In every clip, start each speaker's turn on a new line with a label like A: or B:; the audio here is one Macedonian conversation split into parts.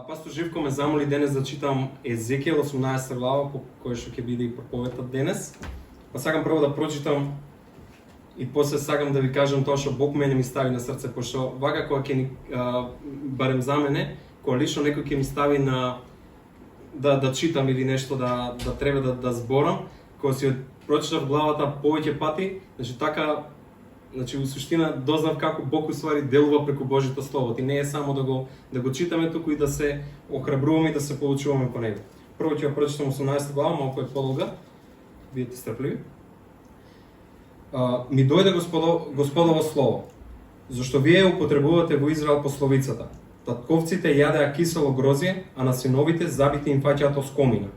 A: Пастор Живко ме замоли денес да читам Езекиел 18 глава, по која што ќе биде и проповедта денес. Па сакам прво да прочитам и после сакам да ви кажам тоа што Бог мене ми стави на срце, пошто вака кога ќе ни барем за мене, кога лично некој ќе ми стави на да читам или нешто да треба да зборам, кога си прочитав главата повеќе пати, значи во суштина дознав како Бог уствари делува преку Божјото слово. И не е само да го читаме, туку и да се охрабруваме и да се получуваме по него. Прво ќе ја прочитам 18 глава, малку е подолга. Бидете стрпливи. Ми дојде Господово слово, зашто вие употребувате во Израел пословицата. Татковците јадеа кисело грозје, а на синовите забити им фаќаат оскомина.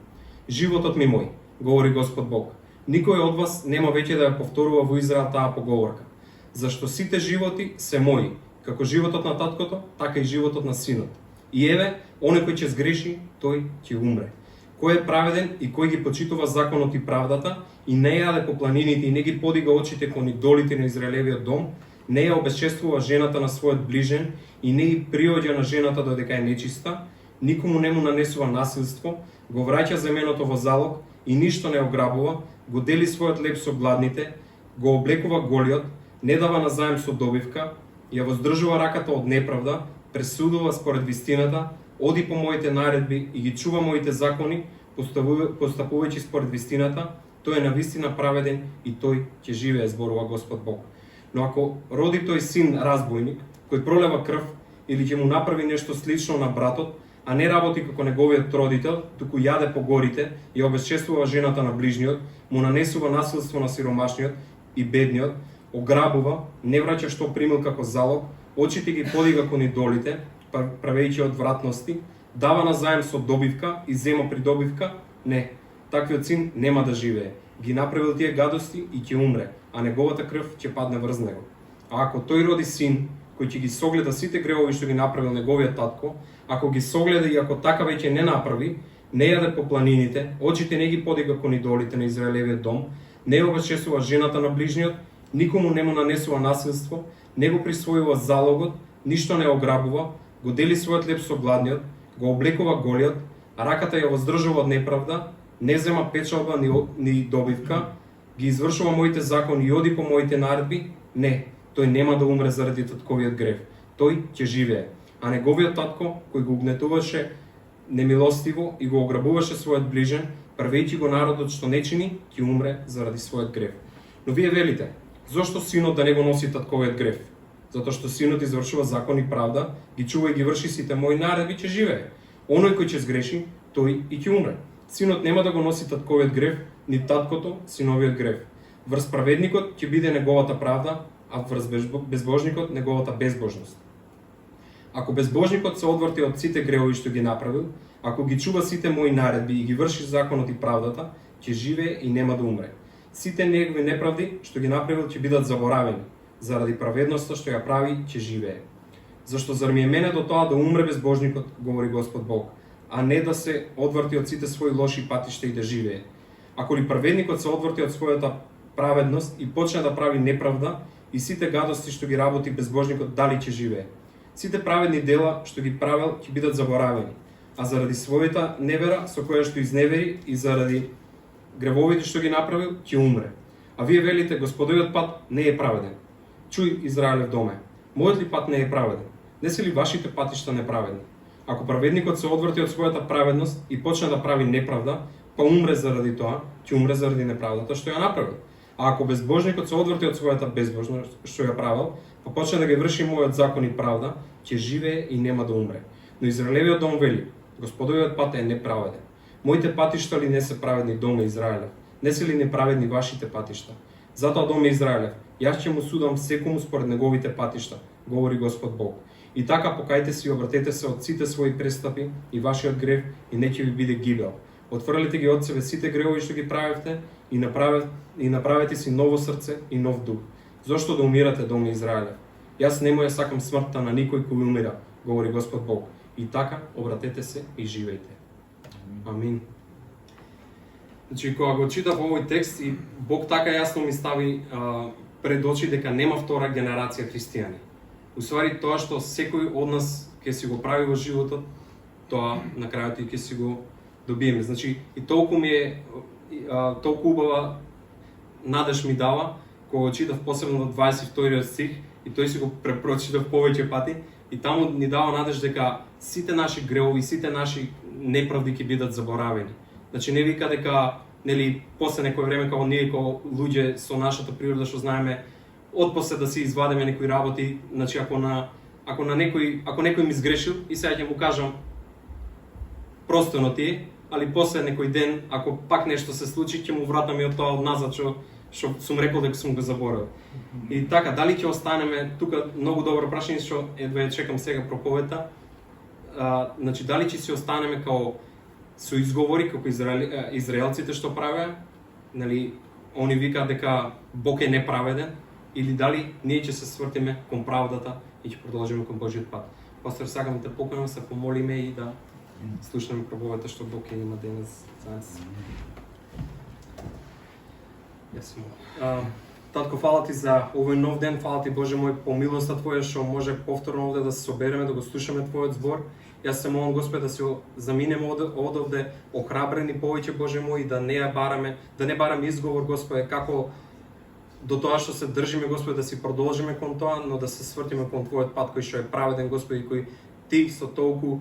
A: Животот ми мој, говори Господ Бог. Никој од вас нема веќе да ја повторува во Израел таа поговорка. Зашто сите животи се мои, како животот на таткото, така и животот на синот. И еве, оној кој ќе сгреши, тој ќе умре. Кој е праведен и кој ги почитува законот и правдата, и не јаде по планините и не ги подига очите кон идолите на Израелевиот дом, не ја обесчествува жената на својот ближен и не ги приоѓа на жената додека е нечиста, никому не му нанесува насилство, го враќа земеното во залог и ништо не ограбува, го дели својот леб со гладните, го облекува голиот, не дава назаем со добивка, ја воздржува раката од неправда, пресудува според вистината, оди по моите наредби и ги чува моите закони, постапувајќи според вистината, тој е навистина праведен и тој ќе живее, зборува Господ Бог. Но ако роди тој син разбойник, кој пролева крв или ќе му направи нешто слично на братот, а не работи како неговиот родител, туку јаде по горите и обесчествува жената на ближниот, му нанесува насилство на сиромашниот и бедниот, ограбува, не враќа што примил како залог, очите ги подига кон идолите, правејќи одвратности, дава назаем со добивка и зема придобивка, не, таквиот син нема да живее. Ги направил тие гадости и ќе умре, а неговата крв ќе падне врз него. А ако тој роди син, кој ќе ги согледа сите гревови што ги направил неговиот татко, ако ги согледа и ако така веќе не направи, не јаде по планините, очите не ги подига кон идолите на Израелевиот дом, не обесчествува жената на ближниот, никому не му нанесува насилство, не го присвојува залогот, ништо не ограбува, го дели својот леб со гладниот, го облекува голиот, а раката ја воздржува од неправда, не зема печалба ни добивка, ги извршува моите закони и оди по моите наредби, не, тој нема да умре заради татковиот грев, тој ќе живее. А неговиот татко, кој го угнетуваше немилостиво и го ограбуваше својот ближен, правејќи го народот што не чини, ќе умре заради својот грев. Но вие велите, зошто синот да не го носи татковиот грев? Затоа што синот извршува закон и правда, ги чува и ги врши сите мои наредби, ќе живее. Оној кој ќе сгреши, тој и ќе умре. Синот нема да го носи татковиот грев, ни таткото синовиот грев. Врз праведникот ќе биде неговата правда, а врз безбожникот неговата безбожност. Ако безбожникот се одврти од сите гревови што ги направил, ако ги чува сите мои наредби и ги врши законот и правдата, ќе живее и нема да умре. Сите негови неправди што ги направил ќе бидат заборавени, заради праведноста што ја прави ќе живее. Зашто зар ми е мене до тоа да умре безбожникот, говори Господ Бог, а не да се одврти од сите своји лоши патишта и да живее. Ако ли праведникот се одврти од својата праведност и почне да прави неправда, и сите гадости што ги работи безбожникот, дали ќе живее? Сите праведни дела што ги правел ќе бидат заборавени, а заради својата невера со која што изневери и заради гревовите што ги направил, ќе умре. А вие велите, Господовиот пат не е праведен. Чуј, Израелев доме, мојот ли пат не е праведен? Не се ли вашите патишта неправедни? Ако праведникот се одврти од својата праведност и почне да прави неправда, па умре заради тоа, ќе умре заради неправдата што ја направил. А ако безбожникот се одврти од својата безбожност што ја правил, па почне да ги врши мојот закон и правда, ќе живее и нема да умре. Но Израелевиот дом вели, Господовиот пат е неправеден. Моите патишта ли не се праведни, доме Израелев? Не се ли неправедни вашите патишта? Затоа, доме Израелев, јас ќе му судам секому според неговите патишта, говори Господ Бог. И така покајте се и обратете се од сите своји престапи и вашиот грев и не ќе ви биде гибел. Отфрлете ги од себе сите гревови што ги правевте и направете си ново срце и нов дух. Зошто да умирате, доме Израелев? Јас нема ја сакам смртта на никој кој умира, говори Господ Бог. И така обратете се и живејте. Амин. Значи, кога го читав овој текст и Бог така јасно ми стави пред очи дека нема втора генерација христијани. Усвари тоа што секој од нас ќе си го прави во животот, тоа на крајот и ќе си го добиеме. Значи и толку ми е толку убава надеж ми дава кога читав посебно 22 стих и тој си го препрочитав повеќе пати и таму ни дава надеж дека сите наши гревови, сите наши неправди ќе бидат заборавени. Значи не вика дека нели после некој време кога ние како луѓе со нашата природа што знаеме отпосле да си извадиме некои работи, значи ако некој ми сгрешил и сега ќе му кажам простено ти, али после некој ден ако пак нешто се случи ќе му вратам и од тоа одназад што сум рекол дека сум го заборавил. И така, дали ќе останеме тука многу добро прашање што едва ја чекам сега проповета. Значи дали ќе си останеме као со изговори како израелците што правеа, нели они викаат дека Бог е неправеден, или дали ние ќе се свртиме кон правдата и ќе продолжиме кон Божиот пат. Пастор, сакам да те поканам, се помолиме и да слушнеме проповета што Бог ќе има денес за нас. Татко, фала ти за овој нов ден, фала ти Боже мој по милоста Твоја што може повторно овде да се собереме, да го слушаме Твојот збор. Јас се молам Господ да се заминеме одовде охрабрени повеќе Боже мој, да не бараме изговор Господе како до тоа што се држиме Господи, да си продолжиме кон тоа, но да се свртиме кон Твојот пат кој што е праведен Господи, кој ти со толку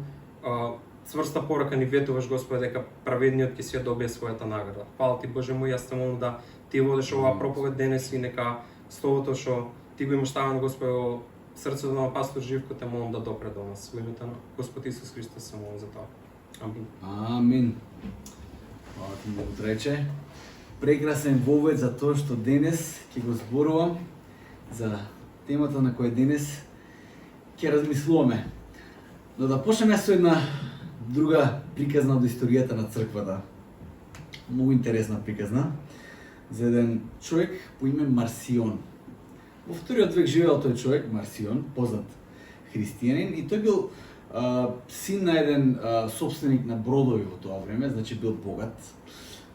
A: цврста порака ни ветуваш Господи дека праведниот ќе си ја добие својата награда. Фала ти Боже мој, јас те молам да ти водиш оваа проповед денес и нека словото што ти го имаш ставено Господи во срцето на пастор Живко, те молам да допре до нас. Во името на Господ Исус Христос се молам за тоа. Амин.
B: Амин. Фала ти Бог рече. Прекрасен вовед за тоа што денес ќе го зборувам за темата на која денес ќе размислуваме. Но да почнеме со една друга приказна од историјата на црквата. Многу интересна приказна за еден човек по име Марсион. Во вториот век живеел тој човек, Марсион, познат христијанин, и тој бил син на еден собственик на бродови во тоа време, значи бил богат.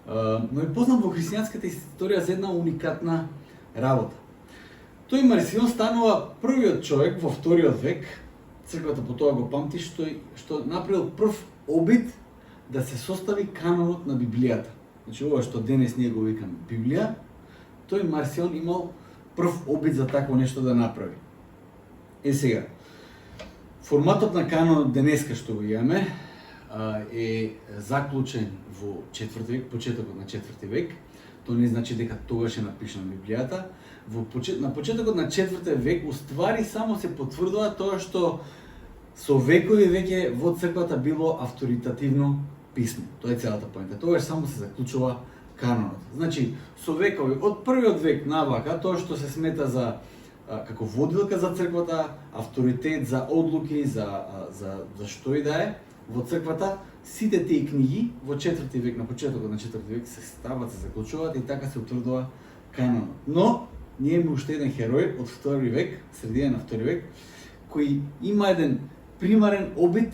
B: Но е познат во христијанската историја за една уникатна работа. Тој Марсион станува првиот човек во вториот век, црквата по тоа го памти, што направил прв обид да се состави канонот на Библијата. Значи ова што денес ние го викаме Библија, тој Марсион имал прв обид за такво нешто да направи. Сега, форматот на канонот денеска што го имаме е заклучен во 4 век, почетокот на 4 век. Тоа не значи дека тогаш е напишана Библијата. На почетокот на 4 век уствари само се потврдува тоа што со векови веќе во црквата било авторитативно писмо. Тоа е целата поента. Тогаш само се заклучува канонот. Значи, со векови, од првиот век навака, тоа што се смета за како водилка за црквата, авторитет за одлуки, за што и да е, во црквата, сите тие книги во 4 век, на почетокот на 4 век се стават, се заклучуваат и така се утврдува канонот. Но, ние имаме уште еден херој од 2 век, средина на 2 век, кој има еден примарен обид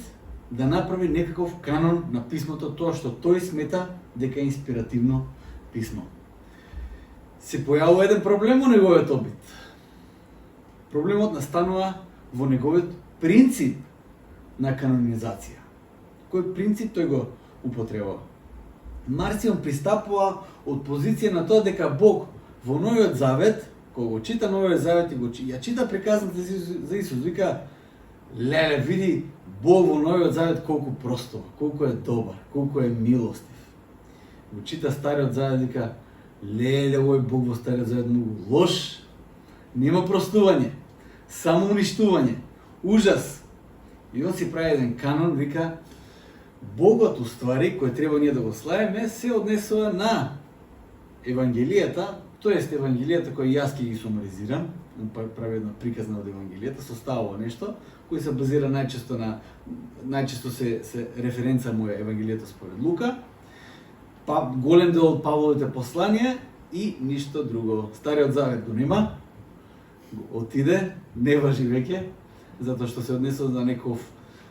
B: да направи некаков канон на писмото, тоа што тој смета дека е инспиративно писмо. Се појавува еден проблем во неговиот обид. Проблемот настанува во неговиот принцип на канонизација. Кој принцип тој го употребува? Марсион пристапува од позиција на тоа дека Бог во Новиот Завет, кога го чита Новиот Завет и ја чита приказната за Исус, вика: леле, види Бог во Новиот Завет колку простова, колку е добар, колку е милостив. Го чита Стариот Завет, вика: леле, овој Бог во Стариот Завет многу лош, нема простување, само уништување, ужас. И он си прави еден канон, вика: Богот уствари, кој треба ние да го славиме, се однесува на Евангелијата, тоест Евангелијата која јас ќе ги сумаризирам, прави една приказна од Евангелијата, составува нешто, кој се базира најчесто се референца му е Евангелијата според Лука, голем дел од Павловите посланија и ништо друго. Стариот Завет го нема, отиде, не важи веќе, затоа што се однесува на некој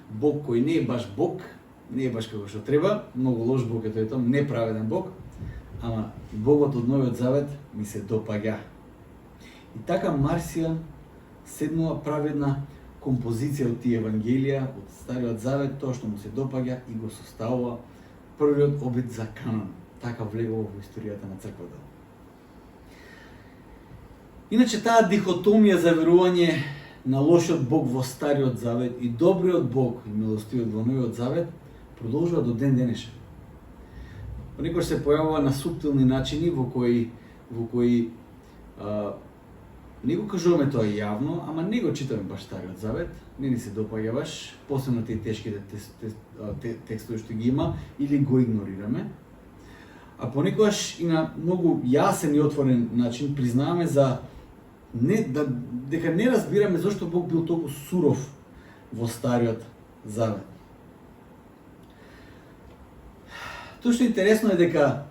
B: Бог кој не е баш Бог, не е баш како што треба, многу лош Бог е тој неправеден Бог, ама Богот од Новиот Завет ми се допаѓа. И така Марсион седнува прави една композиција од тие евангелија, од Стариот Завет, тоа што му се допаѓа и го составува првиот обид за канон. Така влегува во историјата на црквата. Иначе таа дихотомија за верување на лошиот Бог во Стариот Завет и добриот Бог и милостивиот во Новиот Завет продолжува до ден денешен. Понекогаш се појавува на суптилни начини во кои не го кажуваме тоа јавно, ама не го читаме баш Стариот Завет, не ни се допаѓа баш, посебно тие тешките текстови што ги има, или го игнорираме. А понекогаш и на многу јасен и отворен начин признаваме дека не разбираме зашто Бог бил толку суров во Стариот Завет. Тоа што е интересно е дека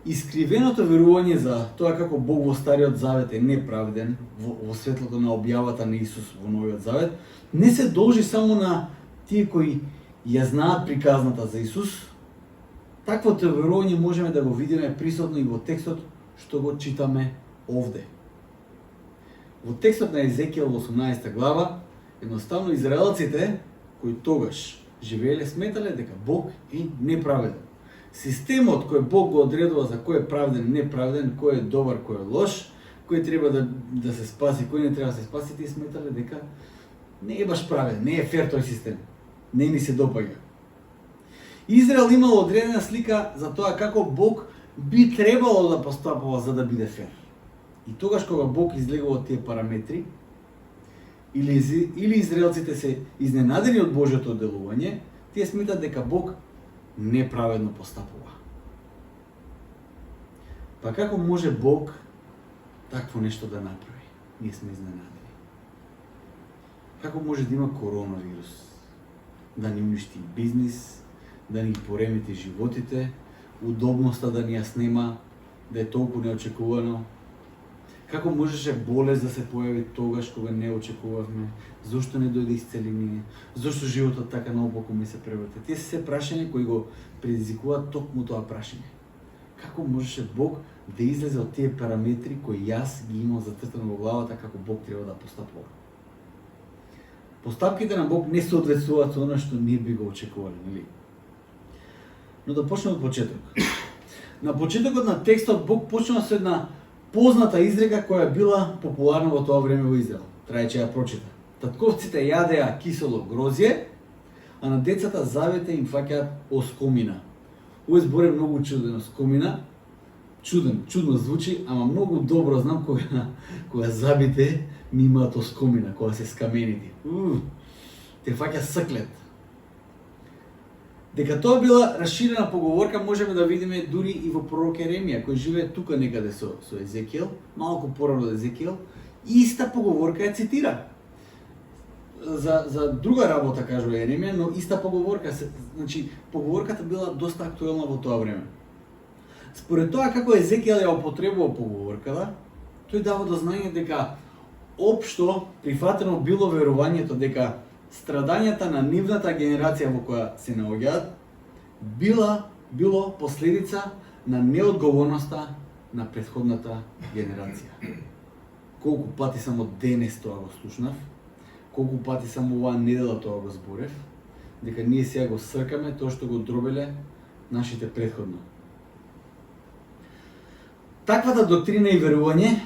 B: искривеното верување за тоа како Бог во Стариот Завет е неправеден во светлото на објавата на Исус во Новиот Завет, не се должи само на тие кои ја знаат приказната за Исус. Таквото верување можеме да го видиме присутно и во текстот што го читаме овде. Во текстот на Езекијел во 18 глава, едноставно израелците кои тогаш живееле сметале дека Бог е неправеден. Системот кој Бог го одредува за кој е праведен, неправеден, кој е добар, кој е лош, кој треба да се спаси, кој не треба да се спаси, тие сметале дека не е баш праведен, не е фер тој систем, не ни се допаѓа. Израел имал одредена слика за тоа како Бог би требало да постапува за да биде фер. И тогаш кога Бог излегува тие параметри, или израелците се изненадени од Божјото делување, тие сметат дека Бог неправедно постапува. Па како може Бог такво нешто да направи? Ние сме изненадени. Како може да има коронавирус? Да ни уништи бизнис, да ни поремети животите, удобноста да ни ја снема, да е толку неочекувано? Како можеше болест да се појави тогаш кога не очекувавме? Зошто не дојде исцеление? Зошто животот така наопаку ми се преврте? Тие се прашања кои го предизвикуваат токму тоа прашање. Како можеше Бог да излезе од тие параметри кои јас ги имам зацртано во главата како Бог треба да постапува? Постапките на Бог не соодветствуваат со она што ние би го очекувале, нели? Но да почнеме од почеток. На почетокот на текстот Бог почнува со една позната изрека која била популарна во тоа време во Израел. Трајче ја прочита. Татковците јадеа кисело грозје, а на децата завете им фаќаат оскомина. Овој збор е многу чуден, оскомина. Чудно звучи, ама многу добро знам кога забите ми имаат оскомина, кога се скаменити. Те фаќа саклет. Дека тоа била расширена поговорка можеме да видиме дури и во пророк Еремија, кој живее тука некаде со Езекијел, малку порано од Езекијел, иста поговорка ја цитира. За друга работа кажува Еремија, но иста поговорка, значи поговорката била доста актуелна во тоа време. Според тоа како Езекијел ја употребува поговорката, тој дава до знање дека општо прифатено било верувањето дека страдањата на нивната генерација во која се наоѓаат било последица на неодговорноста на претходната генерација. Колку пати само денес тоа го слушнав, колку пати само оваа недела тоа го зборев, дека ние сега го сркаме тоа што го дробеле нашите претходно. Таквата доктрина и верување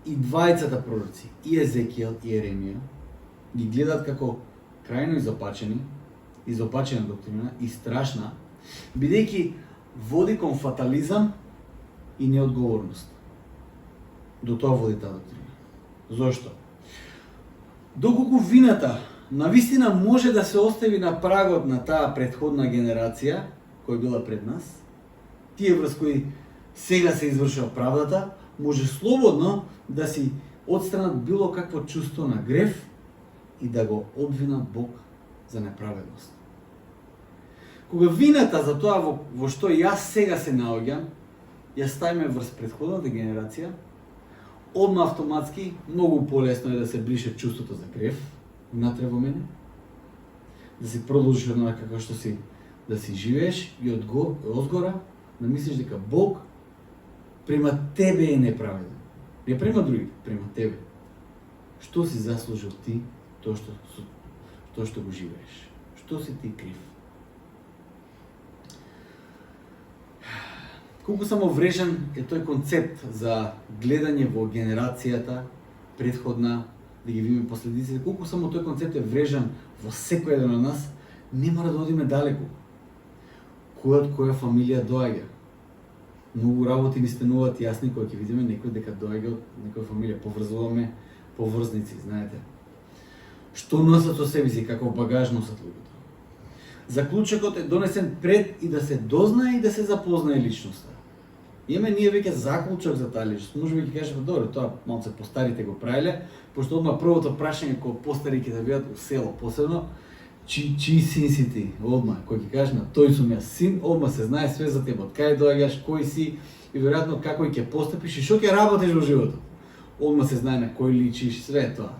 B: и двајцата пророци, и Езекијел и Еремија, ги гледаат како крајно изопачена доктрина и страшна, бидејќи води кон фатализам и неодговорност. До тоа води таа доктрина. Зошто? Доколку вината навистина може да се остави на прагот на таа претходна генерација, која била пред нас, тие врз кои сега се извршува правдата, може слободно да си отстранат било какво чувство на грев и да го обвинат Бог за неправедност. Кога вината за тоа во што јас сега се наоѓам, ја ставиме врз претходната генерација, одма автоматски многу полесно е да се брише чувството за грев внатре во мене, да си продолжиш одно како што си да си живееш и одгора да мислиш дека Бог према тебе е неправеден. Не према другите, према тебе. Што си заслужил ти тоа што го живееш. Што си ти крив? Колку само врежен е тој концепт за гледање во генерацијата предходна, да ги видиме последиците, колку само тој концепт е врежен во секој еден од нас, не мора да одиме далеку. Кој од која фамилија доаѓа? Многу работи ни стануваат јасни кога ќе видиме некој дека доаѓа од некоја фамилија, поврзуваме поврзници, знаете. Што носат со себе си, каков багаж носат луѓето. Заклучокот е донесен пред и да се дознае и да се запознае личноста. Имаме ние веќе заклучок за таа личност. Може би ќе кажеме, добро, тоа малце постарите го правеле, пошто одма првото прашање кога постари ќе да бидат у село, посебно чии син си ти? Одма, кој ќе каже на тој сум јас син, одма се знае све за тебе, од кај доаѓаш, кој си и веројатно како ќе постапиш и што ќе работиш во животот. Одма се знае на кој личиш, све тоа.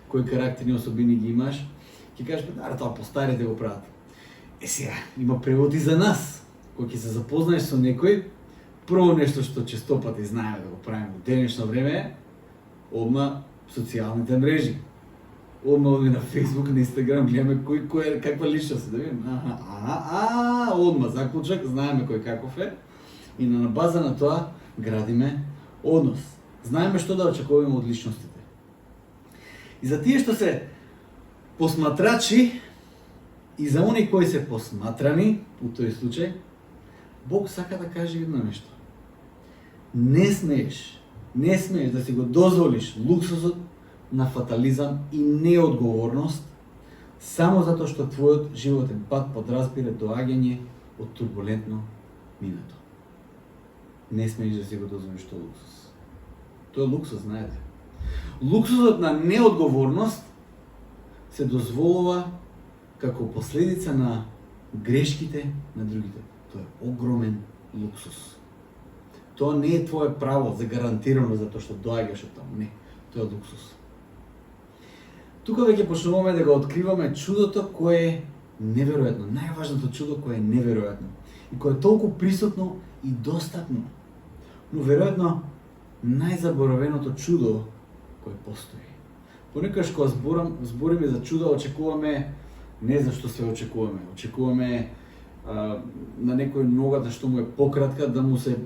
B: Кои карактерни особини ги имаш, ќе кажеш, да, тоа постарите го прават. Сега, има преводи за нас. Кога ќе се запознаеш со некој, прво нешто што често пати знаеме да го правиме во денешно време, одма социјалните мрежи. Одма одиме на Facebook, на Instagram, гледаме кој е, каква личност, да видим. Одма заклучок, знаеме кој каков е и на база на тоа градиме однос. Знаеме што да очекуваме од личностите. И за тие што се посматрачи и за они кои се посматрани, у тој случај, Бог сака да каже едно нешто. Не смееш да си го дозволиш луксусот на фатализам и неодговорност само затоа што твојот животен пат подразбира доаѓање од турбулентно минато. Не смееш да си го дозволиш тој луксус. Тој е луксус, знаете. Луксусот на неодговорност се дозволува како последица на грешките на другите. Тоа е огромен луксус. Тоа не е твое право загарантирано затоа што доаѓаш од таму. Не, тоа е луксус. Тука веќе почнуваме да го откриваме чудото кое е неверојатно, најважното чудо кое е неверојатно и кое е толку присутно и достапно. Но веројатно најзаборавеното чудо кое постои. Понекогаш кога збориме за чудо, очекуваме не за што се очекуваме. Очекуваме на некој ногата што му е пократка да му се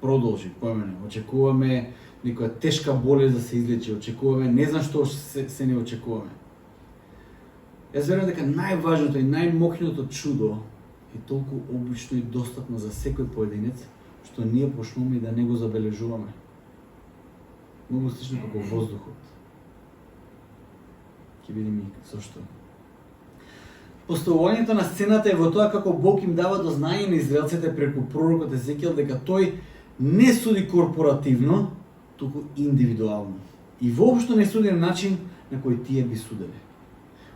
B: продолжи, поимене. Очекуваме некоја тешка болест да се излечи, очекуваме, не знам што се не очекуваме. Јас верувам дека најважното и најмокното чудо е толку обично и достапно за секој поединец, што ние почнуваме да не го забележуваме. Многу слично како воздухот. Ќе видиме зошто. Поставувањето на сцената е во тоа како Бог им дава до знаење на израелците преку пророкот Езекиел дека тој не суди корпоративно, туку индивидуално. И воопшто не суди на начин на кој тие би суделе.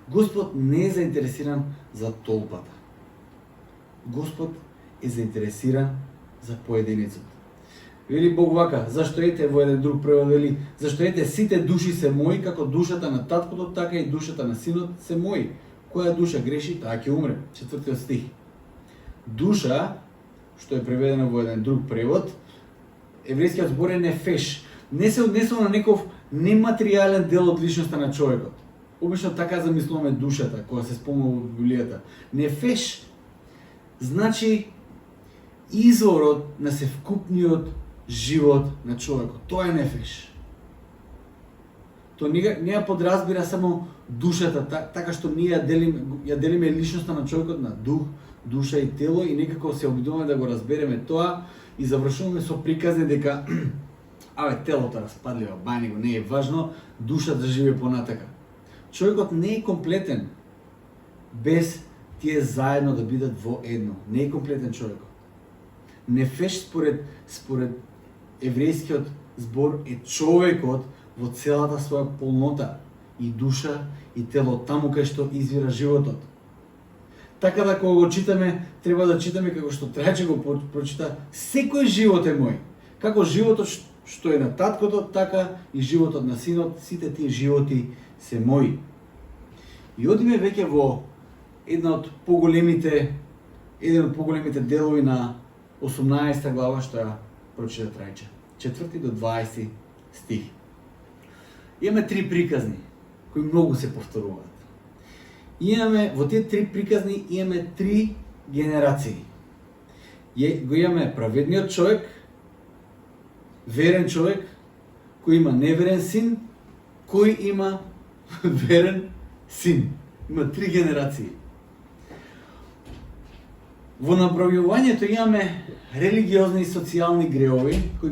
B: Господ не е заинтересиран за толпата. Господ е заинтересиран за поединецот. Вели Бог вака, зашто ете во еден друг превод вели, зашто ете сите души се мои, како душата на таткото, така и душата на синот се мои. Која душа греши, таа ќе умре. 4 стих. Душа, што е преведено во еден друг превод, еврејскиот збор е нефеш. Не се однесува на неков нематеријален дел од личноста на човекот. Обично така замислуваме душата, кога се спомнува во Библијата. Нефеш значи изворот на севкупниот живот на човекот. Тоа е нефеш. Тоа не ја подразбира само душата, така што ние ја делиме личноста на човекот на дух, душа и тело и некако се обидуваме да го разбереме тоа и завршуваме со приказни дека телото распадливо, бајни го, не е важно, душата живее понатака. Човекот не е комплетен без тие заедно да бидат во едно. Не е комплетен човекот. Нефеш според еврејскиот збор е човекот во целата своја полнота и душа и тело, таму кај што извира животот. Така да кога го читаме, треба да читаме како што Трајче го прочита, секој живот е мој. Како животот што е на таткото, така и животот на синот, сите тие животи се мои. И одиме веќе во еден од поголемите делови на 18 глава што ја прочита Трајче. 4 до 20 стих. Имаме 3 приказни кои многу се повторуваат. Имаме во тие три приказни имаме три генерации. Го имаме праведниот човек, верен човек, кој има неверен син, кој има верен син. Има три генерации. Во набројувањето имаме религиозни и социјални греови кои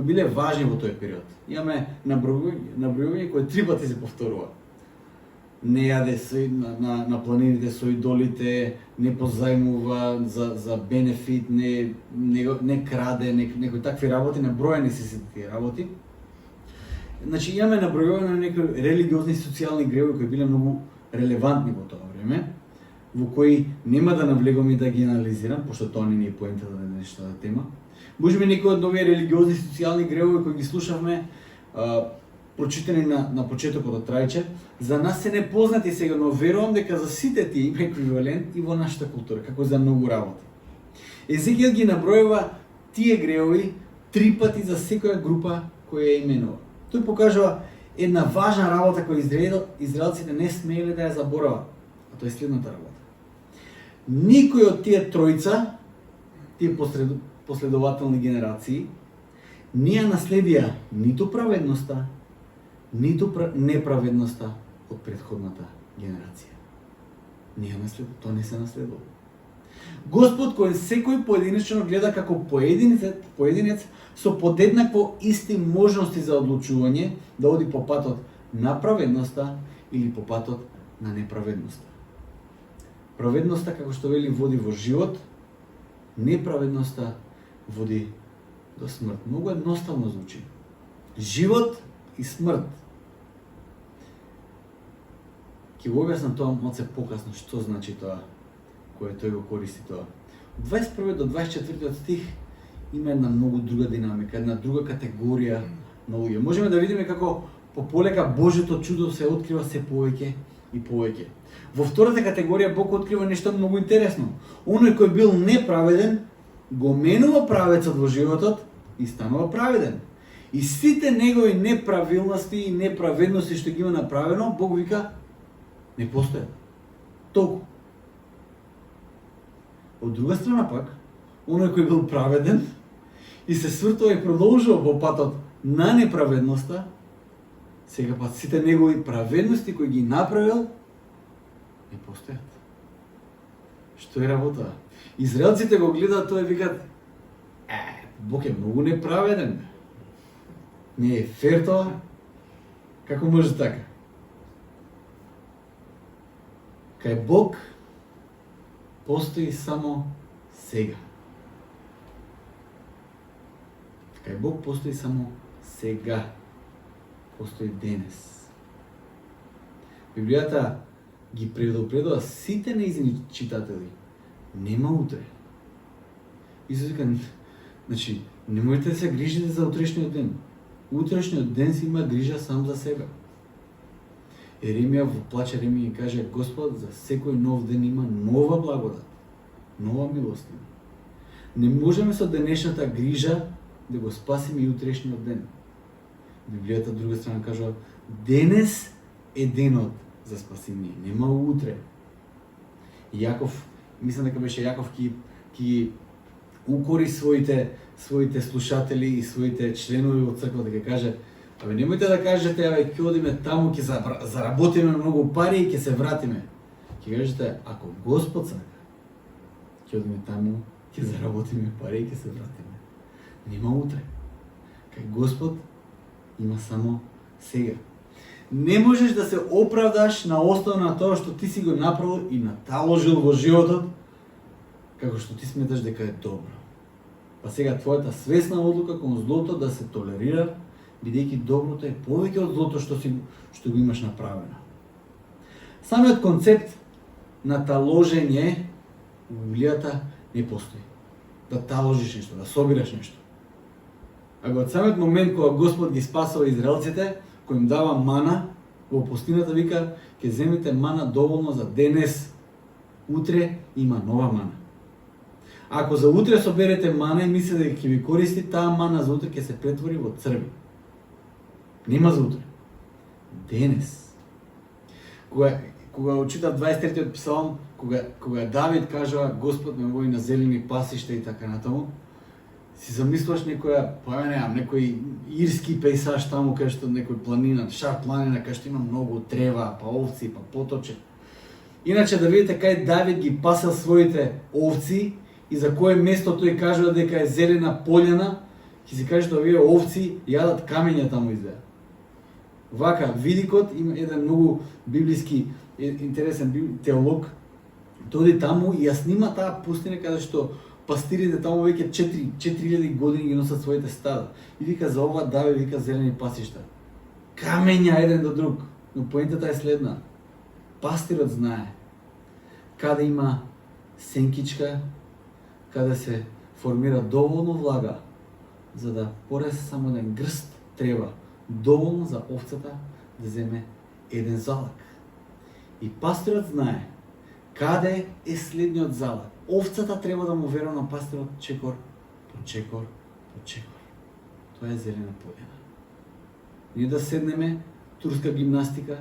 B: биле важни во тој период. Имаме набројување кои три пати се повторува. Не јаде на планините со идолите, не позајмува за бенефит, не краде, некои такви работи, наброени се сите тие работи. Значи имаме набројување на некои религиозни и социјални греови кои биле многу релевантни во тоа време, во кои нема да навлегувам и да ги анализирам, пошто тоа не е поентата на денешната тема. Можеби некои од овие религиозни и социјални греови кои ги слушавме, прочитани на почетокот од Трајче, за нас се непознати сега, но верувам дека за сите тие има еквивалент и во нашата култура, како за многу работи. Езекијал ги набројува тие греови три пати за секоја група која ја именува. Тој покажува една важна работа која израелците не смееле да ја заборават, а тоа е следната работа. Никој од тие тројца, тие последователни генерации, не ја наследија ниту праведноста, ниту неправедноста од претходната генерација. Тоа не се наследува. Господ кој секој поединечно гледа како поединец со подеднакво исти можности за одлучување да оди по патот на праведноста или по патот на неправедноста. Праведноста, како што вели, води во живот, неправедноста води до смрт. Многу едноставно звучи. Живот и смрт. Ќе го објаснам тоа малце покасно што значи тоа, кое тој го користи тоа. Од 21 до 24 стих има една многу друга динамика, една друга категорија на луѓе. Можеме да видиме како полека Божјото чудо се открива се повеќе и повеќе. Во втората категорија Бог открива нешто многу интересно. Оној кој бил неправеден, го менува правецот во животот и станува праведен. И сите негови неправилности и неправедности што ги има направено, Бог вика, не постојат. Толку. Од друга страна пак, оној кој бил праведен и се свртува и продолжува во патот на неправедноста, сега пат сите негови праведности кои ги направил, не постојат. Што е работа? Израелците го гледаат тоа и викат, Бог е многу неправеден. Не е фер тоа. Како може така? Кај Бог постои само сега. Кај Бог постои само сега. Постои денес. Библијата ги предупредува сите нејзини читатели. Нема утре. Исус вика, значи, не можете да се грижите за утрешниот ден. Утрешниот ден си има грижа сам за себе. Еремија во плач Еремија каже, Господ за секој нов ден има нова благодат, нова милостина. Не можеме со денешната грижа да го спасиме и утрешниот ден. Библијата друга страна кажува, денес е денот за спасение, нема утре. Јаков, мислам дека беше Јаков ки укори своите слушатели и своите членови од црквата, дека каже, абе немојте да кажете, абе ќе одиме таму, ќе заработиме многу пари и ќе се вратиме. Ќе кажете, ако Господ сака, ќе одиме таму, ќе заработиме пари и ќе се вратиме. Нема утре. Кај Господ има само сега. Не можеш да се оправдаш на основа на тоа што ти си го направил и наталожил во животот, како што ти сметаш дека е добро. Па сега твојата свесна одлука кон злото да се толерира, бидејќи доброто е повеќе од злото што го имаш направено. Самиот концепт на таложење во Библијата не постои. Да таложиш нешто, да собираш нешто. А од самиот момент кога Господ ги спасува израелците, кој им дава мана, во пустината вика, ќе земете мана доволно за денес, утре има нова мана. Ако за утре соберете мана и мислите дека ќе ви користи, таа мана за утре ќе се претвори во црви. Нема за утре. Денес Кога читав 23-тиот псалм, кога Давид кажува Господ ме води на зелени пасишта и така натаму, си замислуваш некој ирски пейсаж таму кај што некој планина, шар планина кај што има многу трева, па овци, па поточе. Иначе да видите кај Давид ги пасел своите овци и за кое место тој кажува дека е зелена пољана, ќе си каже што овие овци јадат камења таму изгледа. Вака, Видикот има еден многу библиски интересен теолог, тој оди таму и ја снима таа пустина каде што пастирите таму веќе 4000 години ги носат своите стада. И вика за ова Давид вика зелени пасишта. Камења еден до друг. Но поентата е следна. Пастирот знае каде има сенкичка, каде се формира доволно влага за да поресе само еден грст трева, доволно за овцата да земе еден залак. И пастирот знае каде е следниот залак. Овцата треба да му верува на пастирот чекор по чекор по чекор. Тоа е зелена пољана. Ние да седнеме турска гимнастика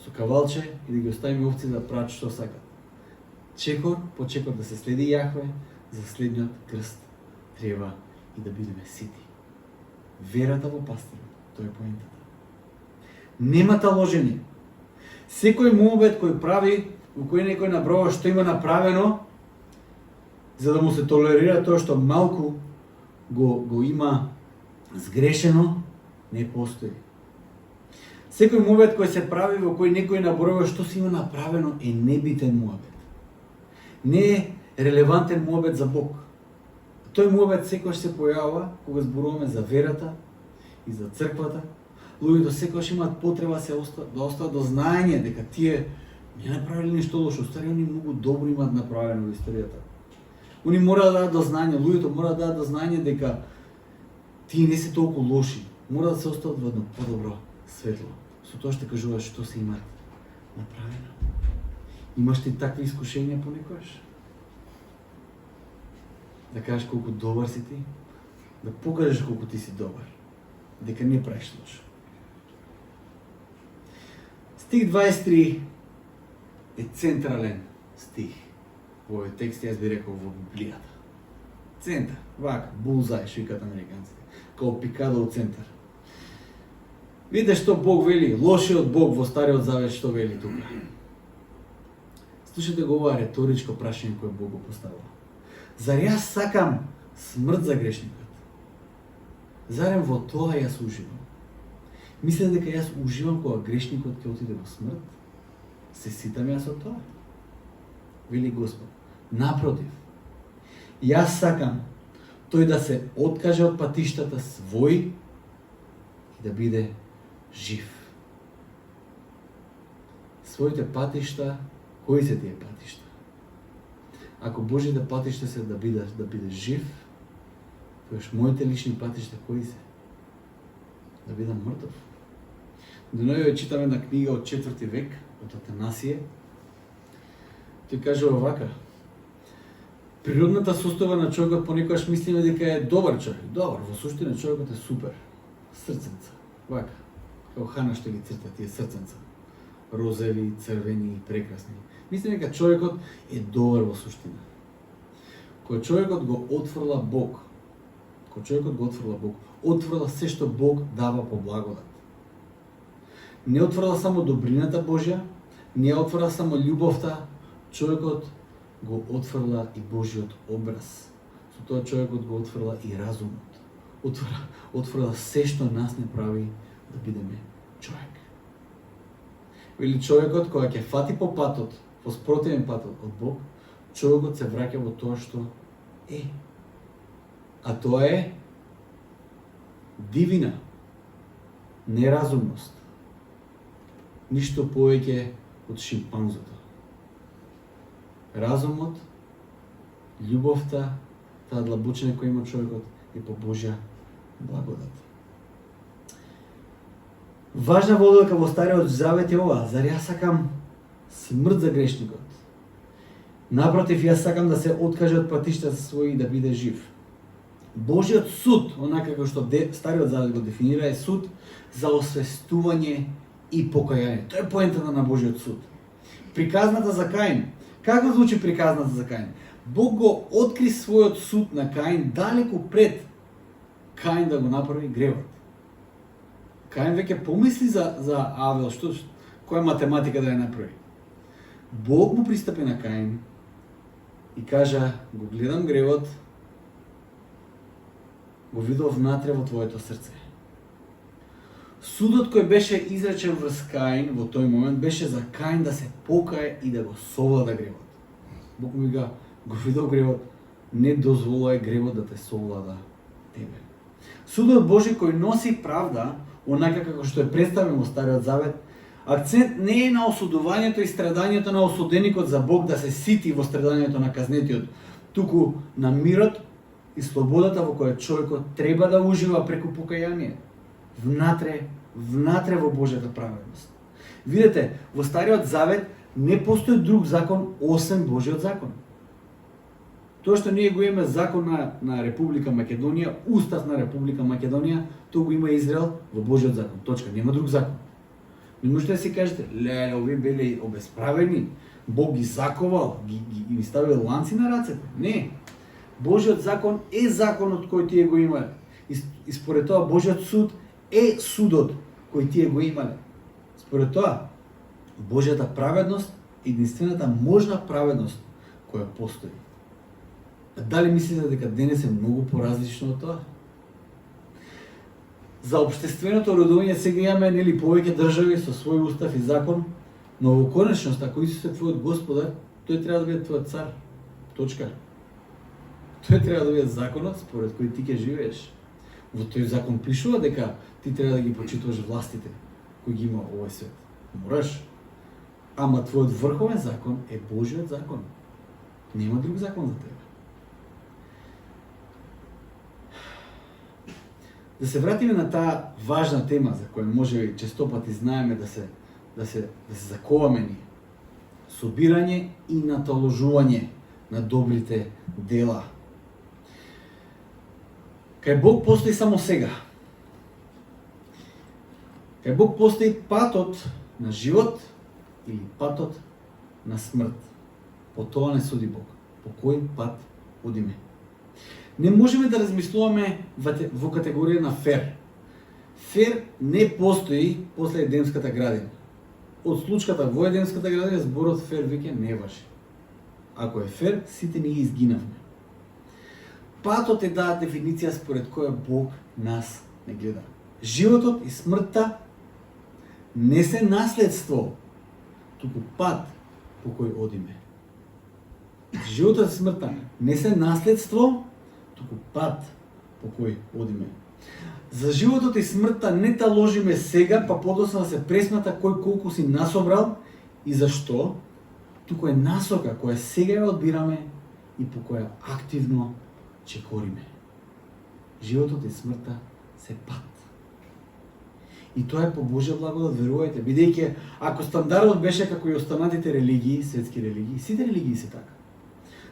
B: со кавалче и да ги оставиме овци да прават што сакат. Чекор по чекор да се следи Јахве за следниот крст треба и да бидеме сити. Верата во пастирот, тоа е поентата. Нема таложење. Секој муабет кој прави, во кој некој наброва што има направено, за да му се толерира тоа што малку го има сгрешено, не постои. Секој муабет кој се прави, во кој некој наброва што си има направено, е небитен муабет. Не е релевантен муабет за Бог. Тој муабет секогаш се појавува кога зборуваме за верата и за црквата. Луѓето секогаш имаат потреба да остават до знаење дека тие не направиле ништо лошо, стари они многу добро имаат направено во историјата. Они мора да дадат до знаење, луѓето мора да дадат до знаење дека тие не се толку лоши. Мора да се остават во едно подобро светло. Со тоа што кажуваат што се имаат направено. Имаш ли такви искушенија понекогаш? Да кажеш колку добар си ти, да покажеш колку ти си добар, дека не правиш лошо. Стих 23 е централен стих во овој текст, јас би рекол во Библијата. Центар, вака, булзај, што викаат американците, као пикада во центар. Видите што Бог вели, лошиот Бог во Стариот Завет што вели тука. Слушате го ова реторичко прашање кое Бог го поставува. Зар јас сакам смрт за грешникот? Зарем во тоа јас уживам? Мислите дека јас уживам кога грешникот ќе отиде во смрт? Се ситам јас од тоа? Вели Господ. Напротив, јас сакам тој да се откаже од патиштата своји и да биде жив. Своите патишта, кои се тие патишта? Ако Божите патишта се да биде жив, тоаш моите лични патишта кои се? Да бидам мртов. Денојаве читаме една книга од 4 век, од Атанасије. Тој кажува вака: природната состојба на човекот понекогаш мислиме дека е добар човек. Добар, во суштина човекот е супер. Срценца. Вака. Као Хана што ги црта тие срценца. Розови, црвени, прекрасни. Мислиме дека човекот е добар во суштина. Кога човекот го отфрла Бог, отфрла се што Бог дава по благодат. Не отфрла само добрината Божја, не отфрла само љубовта, човекот го отфрла и Божиот образ. Со тоа човекот го отфрла и разумот. Отфрла се што нас не прави да бидеме човек. Или човекот кога ќе фати по патот, по спротивен патот од Бог, човекот се враќа во тоа што е. А тоа е дивина, неразумност. Ништо повеќе од шимпанзото. Разумот, љубовта, таа длабочина која има човекот е по Божја благодат. Важна водолка во Стариот Завет е ова: зар јас сакам смрт за грешникот? Напротив, јас сакам да се откаже од патиштата своји и да биде жив. Божиот суд, онака како што Стариот Завет го дефинира, е суд за освестување и покаяние. Тоа е поентата на Божиот суд. Приказната за Каин. Како звучи приказната за Каин? Бог го откри својот суд на Каин далеку пред Каин да го направи гревот. Каин веќе помисли за Авел, која математика да ја направи. Бог му пристапи на Каин и кажа, го гледам гревот, го видов внатре во твоето срце. Судот кој беше изречен врз Каин во тој момент беше за Каин да се покае и да го совлада гревот. Бог му го видов гревот, не дозволувај гревот да те совлада тебе. Судот Божи кој носи правда, онака како што е представен во Стариот Завет, акцент не е на осудувањето и страдањето на осуденикот за Бог да се сити во страдањето на казнетиот, туку на мирот и слободата во која човекот треба да ужива преку покаяние. Внатре во Божјата праведност. Видете, во Стариот Завет не постои друг закон освен Божјиот закон. Тоа што ние го имаме закон на Република Македонија, устав на Република Македонија, тоа го има Израел во Божјиот закон. Точка, нема друг закон. Не можете да си кажете, леле, овие биле обесправени, Бог ги заковал, ги ставил ланци на рацете. Не. Божјиот закон е законот кој тие го имале. И според тоа Божјиот суд е судот кој тие го имале. Според тоа, Божјата праведност е единствената можна праведност која постои. А дали мислите дека денес е многу поразлично од тоа? За општественото родување сега имаме нели повеќе држави со свој устав и закон, но во конечност ако Исус е твојот Господар, тој треба да биде твојот цар. Точка. Тој треба да биде законот според кој ти ќе живееш. Во тој закон пишува дека ти треба да ги почитуваш властите кои ги има овој свет. Мораш. Ама твојот врховен закон е Божјиот закон. Нема друг закон за тебе. Да се вратиме на таа важна тема за која може често пати знаеме да се заковаме ние. Собирање и наталожување на добрите дела. Кај Бог постои само сега. Кај Бог постои патот на живот или патот на смрт. По тоа не суди Бог. По кој пат одиме? Не можеме да размислуваме во категорија на фер. Фер не постои после Едемската градина. Од случката во Едемската градина зборот фер веќе не важи. Ако е фер, сите ние изгинавме. Патот е даа дефиниција според која Бог нас не гледа. Животот и смртта не се наследство, туку пат по кој одиме. Животот и смртта не се наследство, туку пат по кој одиме. За животот и смртта не таложиме сега, па подоцна да се пресмата кој колку си насобрал и зашто, туку е насока која сега ја одбираме и по која активно чекориме. Животот и смртта се пат. И тоа е по Божја благодат, верувајте, бидејќи ако стандардот беше како и останатите религии, светски религии, сите религии се така.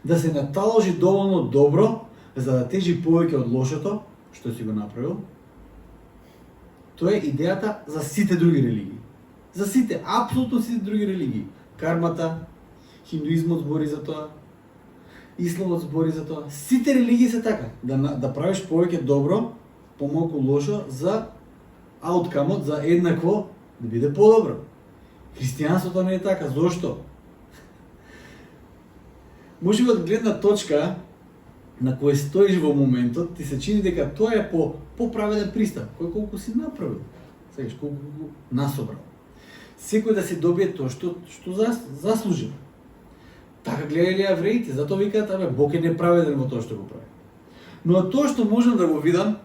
B: Да се наталожи доволно добро за да тежи повеќе од лошото, што си го направил. Тоа е идејата за сите други религии. За сите, апсолутно сите други религии. Кармата, хиндуизмот збори за тоа, исламот збори за тоа. Сите религии се така, да правиш повеќе добро, помалку лошо за ауткамот, за еднакво да биде подобро. Христијанството не е така, зошто? Може би од гледна точка на кој стоиш во моментот, ти се чини дека тоа е по праведен пристап, кој колку си направил, сегаш колку насобрал. Секој да си добие тоа што заслужи. Така гледале евреите, затоа викаат, абе, Бог е неправеден во тоа што го прави. Но тоа што можам да го видам,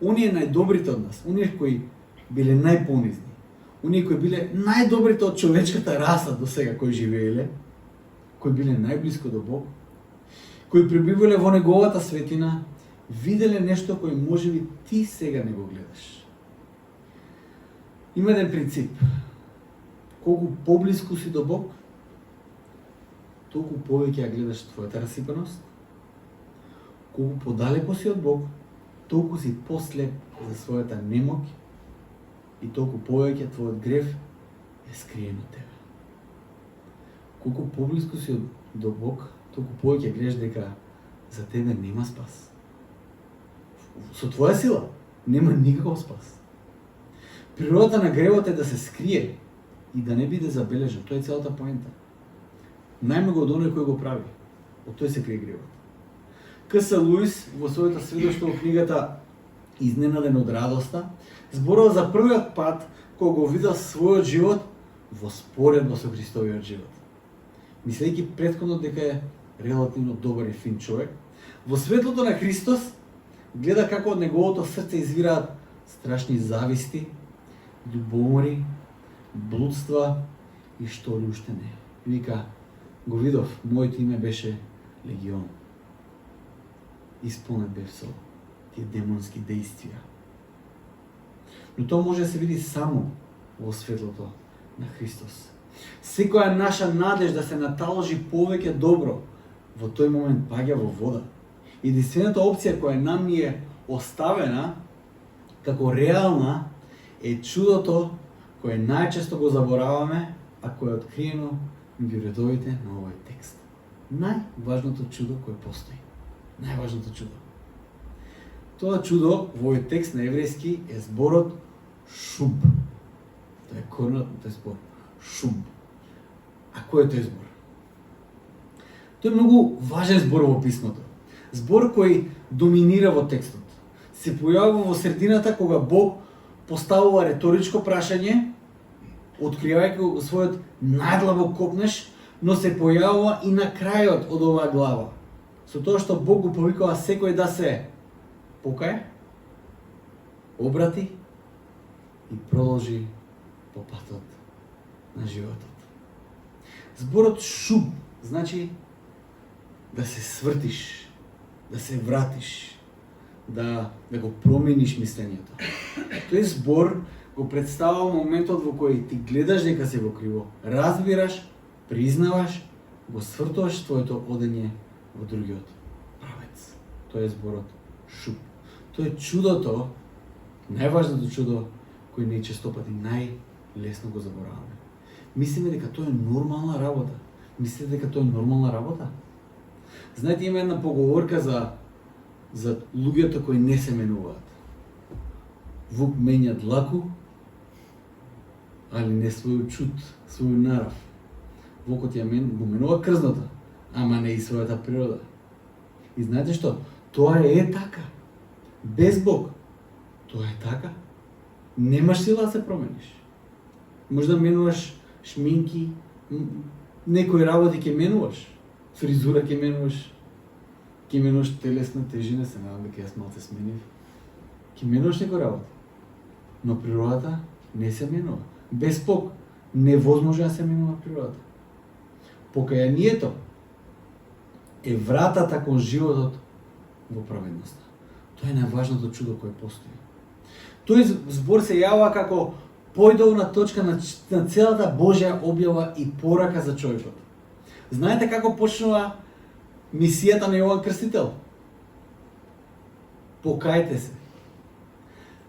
B: оние најдобрите од нас, оние кои биле најпонизни, оние кои биле најдобрите од човечката раса до сега кои живееле, кои биле најблиско до Бог, кои пребивале во неговата светина, виделе нешто кој можеби ти сега не го гледаш. Има еден принцип. Колку поблиску си до Бог, толку повеќе ја гледаш твојата расипаност. Колку подалеко си од Бог, толку си послеп за својата немоќ и толку повеќе твојот грев е скриен од тебе. колку поблиску си до Бог, толку повеќе гледаш дека за тебе нема спас. Со твоја сила нема никаков спас. Природата на гревот е да се скрие и да не биде забележен. Тоа е целата поента. Најмногу од оној кој го прави. Од тој се крие гревот. К.С. Луис во своето сведоштво во книгата Изненаден од радоста зборува за првиот пат кога го видел својот живот во споредба со Христовиот живот. Мислејќи претходно дека е релативно добар и фин човек, во светлото на Христос гледа како од неговото срце извираат страшни зависти, љубомори, блудства и што ли уште не. Вика, го видов, моето име беше Легион. Исполнет бев со тие демонски действија. Но тоа може да се види само во светлото на Христос. Секоја наша надеж да се наталожи повеќе добро во тој момент паѓа во вода. Единствената опција која нам ни е оставена како реална е чудото кое најчесто го забораваме, а кое е откриено меѓу редовите на овој текст. Најважното чудо кое постои. Најважното чудо. Тоа чудо во овој текст на еврејски е зборот шуб. Тоа е коренот на тој збор. Шуб. А кој е тој збор? Тој е многу важен збор во писмото. Збор кој доминира во текстот. Се појавува во средината кога Бог поставува реторичко прашање, откривајќи го својот најдлабок копнеш, но се појавува и на крајот од оваа глава. Со тоа што Бог го повикува секој да се покае, обрати и продолжи по патот на животот. Зборот шуб значи да се свртиш, да се вратиш, да го промениш мислењето. Тој збор го представува моментот во кој ти гледаш дека си во криво, разбираш, признаваш, го свртуваш твоето одење во другиот правец. Тоа е зборот шуб. Тоа е чудото, најважното чудо кој ние честопати најлесно го забораваме. Мислиме дека тоа е нормална работа. Мислите дека тоа е нормална работа? Знаете, има една поговорка за луѓето кои не се менуваат. Вук менја длаку, али не своју чуд, своју нарав. Вукот ја го менува крзната, ама не и својата природа. И знаете што? Тоа е така. Без Бог. Тоа е така. Немаш сила да се промениш. Може да менуваш шминки, некои работи ќе менуваш. Фризура ќе менуваш. Ќе менуваш телесна тежина, се надам дека јас малце сменив. Ќе менуваш некои работи. Но природата не се менува. Без Бог невозможно да се менува природата. Покајанието е вратата кон животот во праведноста. Тоа е најважното чудо кое постои. Тој збор се јавува како појдовна точка на целата Божја објава и порака за човекот. Знаете како почнува мисијата на Јован Крстител? Покајте се.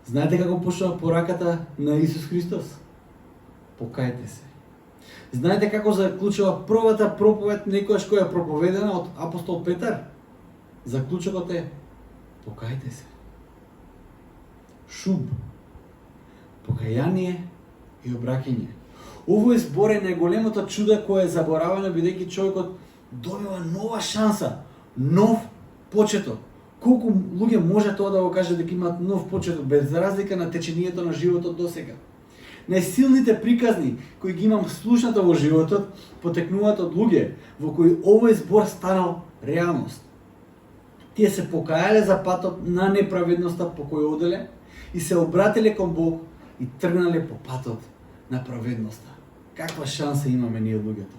B: Знаете како почнува пораката на Исус Христос? Покајте се. Знаете како заклучува првата проповед некојаш која е проповедена од апостол Петар? Заклучокот е покајте се. Шуб. Покаяние и обраќање. Овој збор е најголемото чудо кое е заборавено бидејќи човекот добива нова шанса, нов почеток. Колку луѓе може тоа да го каже дека имаат нов почеток без разлика на течението на животот досега? Најсилните приказни кои ги имам слушната во животот потекнуваат од луѓе во кои овој збор станал реалност. Тие се покајале за патот на неправедноста по кој оделе и се обратиле кон Бог и тргнале по патот на праведноста. Каква шанса имаме ние луѓето?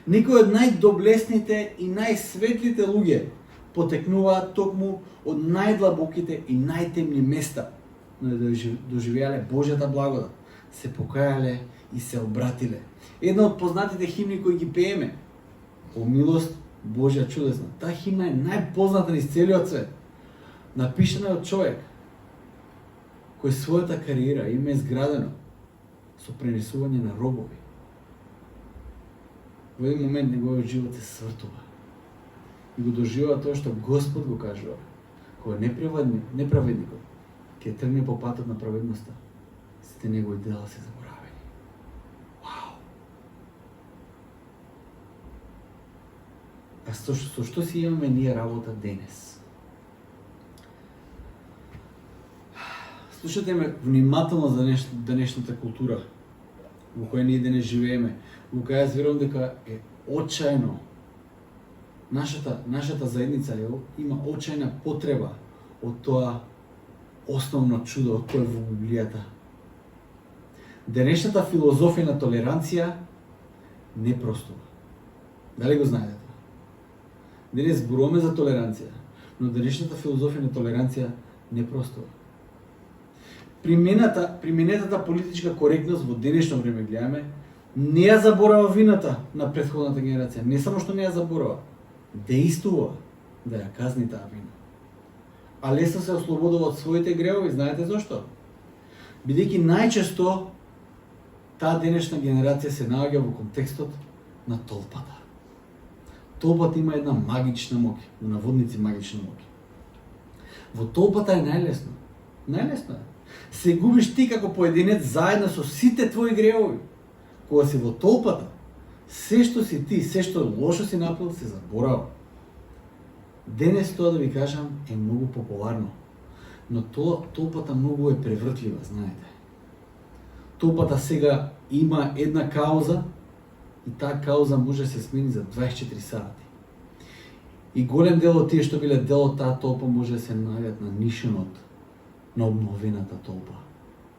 B: Некои од најдоблесните и најсветлите луѓе потекнуваат токму од најдлабоките и најтемни места, но да доживеале Божјата благодат, се покајале и се обратиле. Една од познатите химни кои ги пееме, О милост Божја чудесна. Таа химна е најпозната низ целиот свет. Напишана е од човек кој својата кариера има изградено со пренесување на робови. во еден момент неговиот живот се свртува. И го доживува тоа што Господ го кажува. Кога неправедникот ќе тргне по патот на праведноста, сите негови дела се заборавени. Вау! А со што си имаме ние работа денес? Слушате ме внимателно за денешната култура во која ние денес живееме, во која јас верувам дека е очајно. Нашата заедница има очајна потреба од тоа основно чудо кое е во Библијата. Денешната филозофија на толеранција не простува. Дали го знаете тоа? Денес зборуваме за толеранција, но денешната филозофија на толеранција не простува. Применетата политичка коректност во денешно време гледаме, не ја заборава вината на претходната генерација. Не само што не ја заборава, дејствува да ја казни таа вина. А лесно се ослободува од своите гревови, знаете зошто? Бидејќи најчесто таа денешна генерација се наоѓа во контекстот на толпата. Толпата има една магична моќ, во наводници магична моќ. Во толпата е најлесно. Најлесно е. Се губиш ти како поединец заедно со сите твои гревови. Кога си во толпата, се што си ти, се што лошо си направил, се заборава. Денес тоа да ви кажам е многу популарно, но толпата многу е превртлива, знаете. Толпата сега има една кауза и таа кауза може да се смени за 24 сати. И голем дел од тие што биле дел од таа толпа може да се најдат на нишенот на обновената толпа.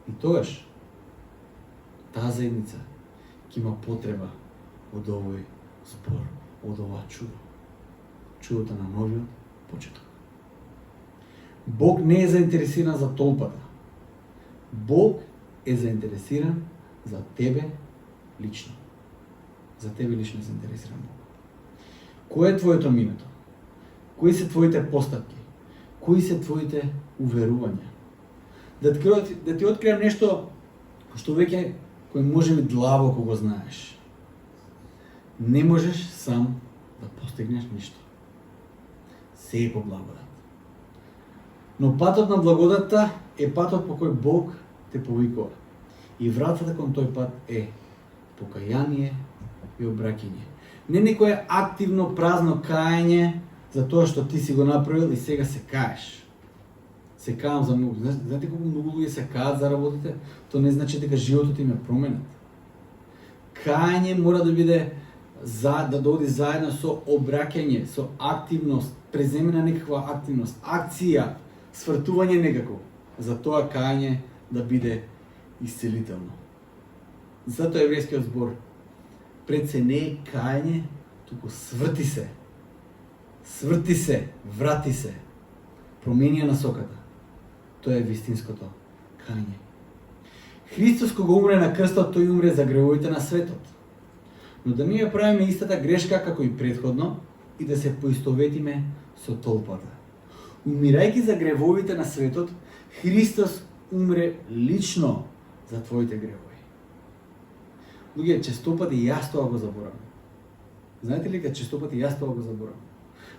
B: И тогаш таа заедница ќе има потреба од овој збор, од ова чудо. Чудото на новиот почеток. Бог не е заинтересиран за толпата. Бог е заинтересиран за тебе лично. За тебе лично е заинтересиран Бог. Кој е твоето минато? Кои се твоите постапки? Кои се твоите уверувања? Да ти откриам нешто што веќе кој може би длабоко го знаеш. Не можеш сам да постигнеш ништо. Се е по благодат. Но патот на благодатта е патот по кој Бог те повикува. И вратата кон тој пат е покаяние и обраќање. Не некое активно празно кајање за тоа што ти си го направил и сега се каеш. Се каам за многу. Знаете колку многу луѓе се каат за работите? То не значи дека животот им е променет. Кајање мора да биде да доди заедно со обраќање, со активност, преземена некаква активност, акција, свртување некако, за тоа кајање да биде исцелително. Затоа еврејскиот збор пред се не е кајање, туку сврти се, врати се, променија насоката. Тоа е вистинското кајање. Христос кога умре на крстот, тој умре за гревовите на светот. Но да ние правиме истата грешка како и претходно и да се поистоветиме со толпата. Умирајќи за гревовите на светот, Христос умре лично за твоите гревови. Луѓе, често пати јас тоа го заборавам. Знаете ли дека често пати јас тоа го заборавам?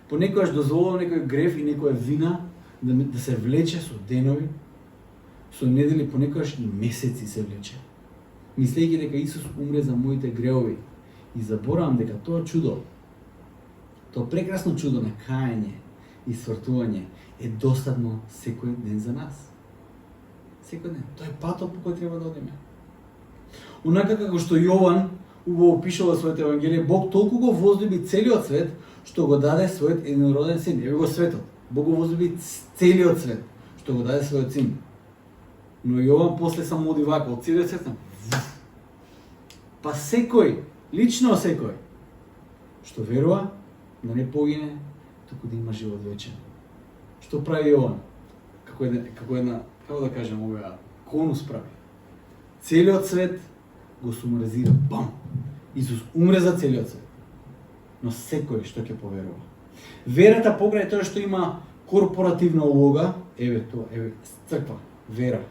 B: Понекогаш дозволувам некој грев и некоја вина да се влече со денови, со недели, понекогаш и месеци се влече. Мислејќи дека Исус умре за моите гревови. И заборавам дека тоа чудо, тоа прекрасно чудо на кајање и свртување е достатно секој ден за нас. Секој ден. Тоа е патот по кој треба да одиме. Онака како што Јован убаво пишува своето евангелие, Бог толку го возлюби целиот свет, што го даде својот единороден син. Еве го светот. Бог го возлюби целиот свет, што го даде својот син. Но Јован после само оди вака, од целиот свет, па секој, лично секој, што верува, да не погине, туку да има живот вечен. Што прави Јован? Како да кажем, овој конус прави. Целиот свет го сумаризира. Бам! Исус умре за целиот свет. Но секој што ќе поверува. Верата покрај тоа што има корпоративна улога, еве црква, вера,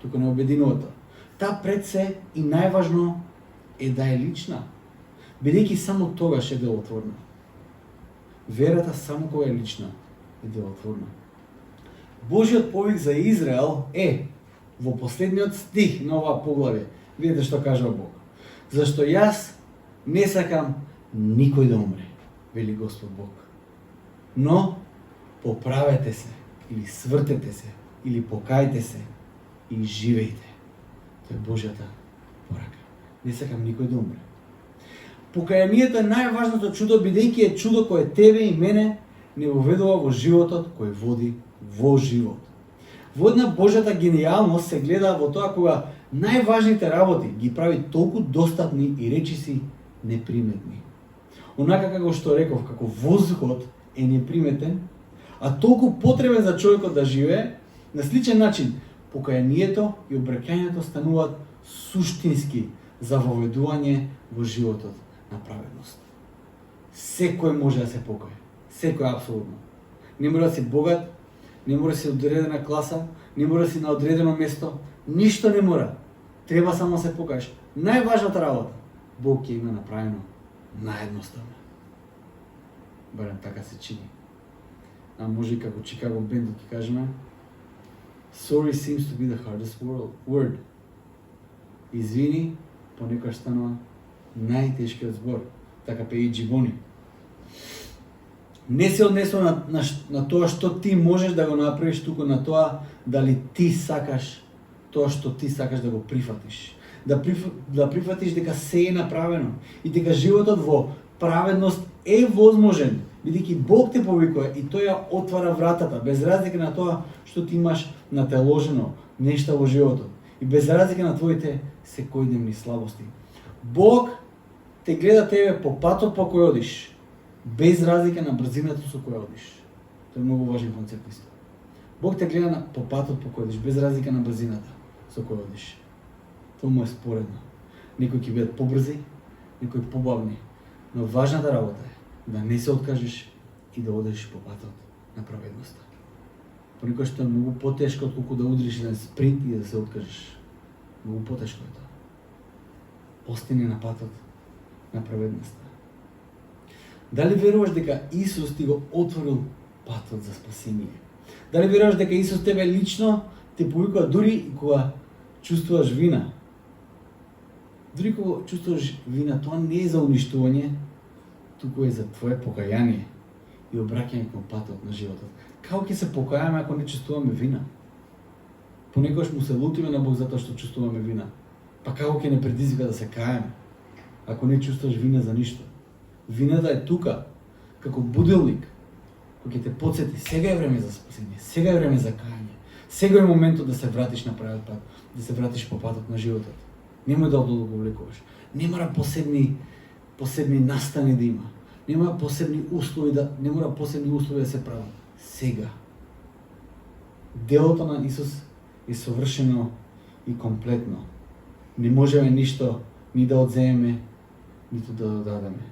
B: тука не обединува тоа. Таа пред се и најважно е да е лична. бидејќи само тогаш е делотворна. Верата само кога е лична е делотворна. Божјиот повик за Израел е во последниот стих на ова поглавје. Видите што кажува Бог. Зашто јас не сакам никој да умре, вели Господ Бог. Но поправете се, или свртете се, или покајте се и живејте. Тоа е Божјата порака. Не сакам никој да умре. Покајанието е најважното чудо, бидејќи е чудо кое тебе и мене не воведува во животот кој води во живот. Во една Божјата генијалност се гледа во тоа кога најважните работи ги прави толку достапни и речиси неприметни. Онака како што реков, како воздухот е неприметен, а толку потребен за човекот да живее, на сличен начин покајанието и обраќањето стануваат суштински за воведување во животот на праведност. Секој може да се покае. Секој апсолутно. Не мора да си богат, не мора да си одредена класа, не мора да си на одредено место, ништо не мора. Треба само да се покаеш. Најважната работа Бог ќе има направено наедноставно. Барем така се чини. А може и како Чикаго бендот ќе кажеме Sorry seems to be the hardest word. Извини, понекогаш станува најтешкиот збор. Така пее Джибони. Не се однесува на тоа што ти можеш да го направиш, туку на тоа дали ти сакаш тоа што ти сакаш да го прифатиш. Да прифатиш дека се е направено и дека животот во праведност е возможен, бидејќи Бог те повикува и тој ја отвара вратата, без разлика на тоа што ти имаш нателожено нешта во животот и без разлика на твоите секојдневни слабости. Бог те гледа тебе по патот по кој одиш, без разлика на брзината со која одиш. Тоа е многу важен концепт исто. Бог те гледа по патот по кој одиш, без разлика на брзината со која одиш. Тоа му е споредно. Некои ќе бидат побрзи, некои побавни, но важната работа е да не се откажеш и да одеш по патот на праведноста. Понекогаш тоа е многу потешко отколку да удриш еден спринт и да се откажеш. Многу потешко е тоа. Остани на патот на праведноста. Дали веруваш дека Исус ти го отворил патот за спасение? Дали веруваш дека Исус тебе лично те повикува дури и кога чувствуваш вина? Дури кога чувствуваш вина, тоа не е за уништување, туку е за твое покаяние и обраќање кон патот на животот. Како ќе се покајаме ако не чувствуваме вина? Понекогаш му се лутиме на Бог затоа што чувствуваме вина. Па како ќе не предизвика да се каеме ако не чувствуваш вина за ништо? Вината е тука, како будилник, кој ќе те потсети, сега е време за спасение, сега е време за кајање, сега е моментот да се вратиш на правиот пат, да се вратиш по патот на животот. Немој да одолговлекуваш. Не мора посебни настани да има. Не мора посебни услови да се прават. Сега. Делото на Исус е совршено и комплетно. Не можеме ништо ни да одземеме, ниту да додадеме.